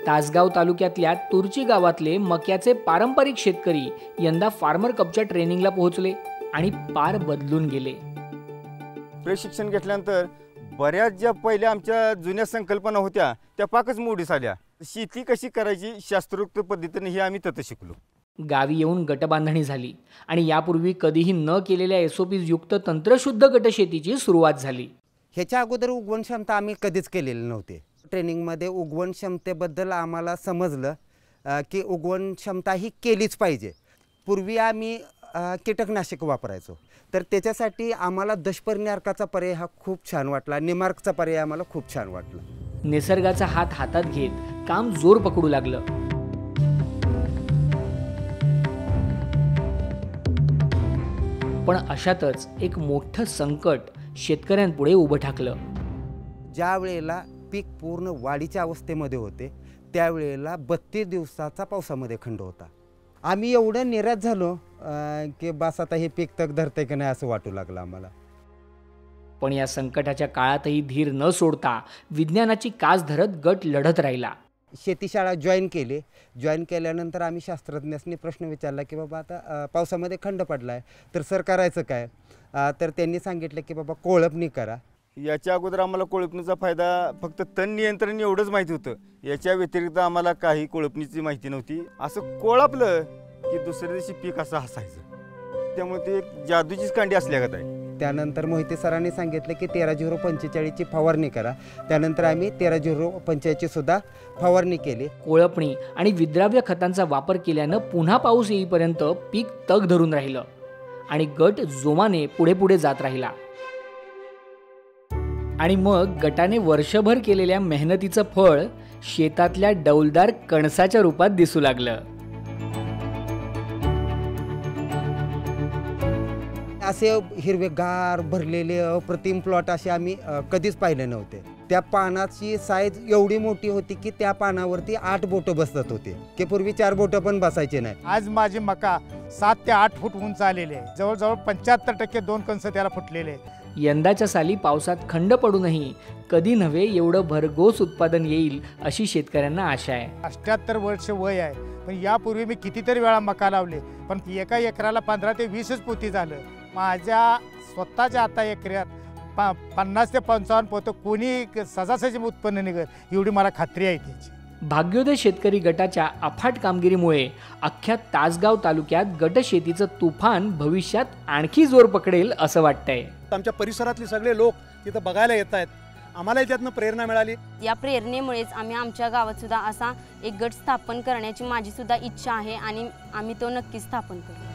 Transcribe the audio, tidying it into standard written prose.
तासगाव तालुक्यातल्या तुरची गावातले मक्याचे पारंपरिक शेतकरी यंदा फार्मर कपच्या ट्रेनिंगला पोहोचले आणि पार बदलून गेले। प्रशिक्षण घेतल्यानंतर बऱ्याच ज्या पहिल्या आमच्या जुन्या संकल्पना होत्या त्या पाकच मोडीस आल्या। शेती कशी करायची शास्त्रोक्त पद्धतीने हे आम्ही तत शिकलो। गावी येऊन गटबांधणी झाली आणि यापूर्वी कधीही न केलेल्या एसओपीज युक्त तंत्रशुद्ध गटशेतीची सुरुवात झाली। ह्याच्या अगोदर उगवण क्षमता आम्ही कधीच केलेली नव्हती। ट्रेनिंगमध्ये उगवण क्षमतेबद्दल आम्हाला समजलं की उगवण क्षमता ही केलीच पाहिजे। पूर्वी आम्ही कीटकनाशक वापरायचो, तर त्याच्यासाठी आम्हाला दशपर्णी पर्याय हा खूप छान वाटला। निमार्कचा पर्याय आम्हाला खूप छान वाटला। निसर्गाचा हात हातात घेत काम जोर पकडू लागलं। पण अशातच एक मोठं संकट शेतकऱ्यांपुढे उभं ठाकलं। ज्या वेळेला पीक पूर्ण वाढीच्या अवस्थेमध्ये होते त्यावेळेला 32 दिवसाचा पावसामध्ये खंड होता। आम्ही एवढं निराश झालो की बस आता हे पीक तक धरते की नाही असं वाटू लागलं आम्हाला। पण या संकटाच्या काळातही धीर न सोडता विज्ञानाची कास धरत गट लढत राहिला। शेतीशाळा जॉईन केली। जॉईन केल्यानंतर आम्ही शास्त्रज्ञांनी प्रश्न विचारला की बाबा आता पावसामध्ये खंड पडला आहे तर सर करायचं काय? तर त्यांनी सांगितलं की बाबा कोळपणी करा। याच्या अगोदर आम्हाला कोळपणीचा फायदा फक्त तण नियंत्रण एवढंच माहिती होतं। याच्या व्यतिरिक्त आम्हाला काही कोळपणीची माहिती नव्हती। असं कोळपलं की दुसऱ्या दिवशी पीक असं हसायचं, त्यामुळे ते एक जादूचीच कांडी असल्यागत आहे। त्यानंतर मोहिते सरांनी सांगितलं की 13-0-45 ची फवारणी करा। त्यानंतर आम्ही 13-0-85 ची सुद्धा फवारणी केली। कोळपणी आणि विद्राव्य खतांचा वापर केल्यानं पुन्हा पाऊस येईपर्यंत पीक तग धरून राहिलं आणि गट जोमाने पुढे पुढे जात राहिला। आणि मग गटाने वर्षभर केलेल्या मेहनतीचं फळ शेतातल्या डौलदार कणसाच्या रूपात दिसू लागलं। असे हिरवेगार भरलेले अप्रतिम प्लॉट असे आम्ही कधीच पाहिले नव्हते। त्या पानाची साईज एवढी मोठी होती की त्या पानावरती 8 बोटं बसत होते, की पूर्वी 4 बोटं पण बसायचे नाही। आज माझी मका 7 ते 8 फूट उंच आलेली आहे। जवळजवळ 75% 2 कणस त्याला फुटलेले। यंदाच्या साली पावसात खंड पडूनही कधी नव्हे एवढं भरघोस उत्पादन येईल अशी शेतकऱ्यांना आशा आहे। 78 वर्ष वय आहे, पण यापूर्वी मी कितीतरी वेळा मका लावले, पण एका एकराला 15 ते 20च पोती झालं। माझ्या स्वतःच्या आता एकरात 50 ते 55 पोतं कोणी सहजासहजी उत्पन्न निघत एवढी मला खात्री आहे त्याची। भाग्योदय शेतकरी गटाच्या अफाट कामगिरीमुळे अख्ख्या तासगाव तालुक्यात गटशेतीचं तुफान भविष्यात आणखी जोर पकडेल असं वाटतंय। आमच्या परिसरातले सगळे लोक तिथं बघायला येत आहेत। आम्हालाही त्यातनं प्रेरणा मिळाली। या प्रेरणेमुळेच आम्ही आमच्या गावात सुद्धा असा एक गट स्थापन करण्याची माझी सुद्धा इच्छा आहे आणि आम्ही तो नक्की स्थापन करू।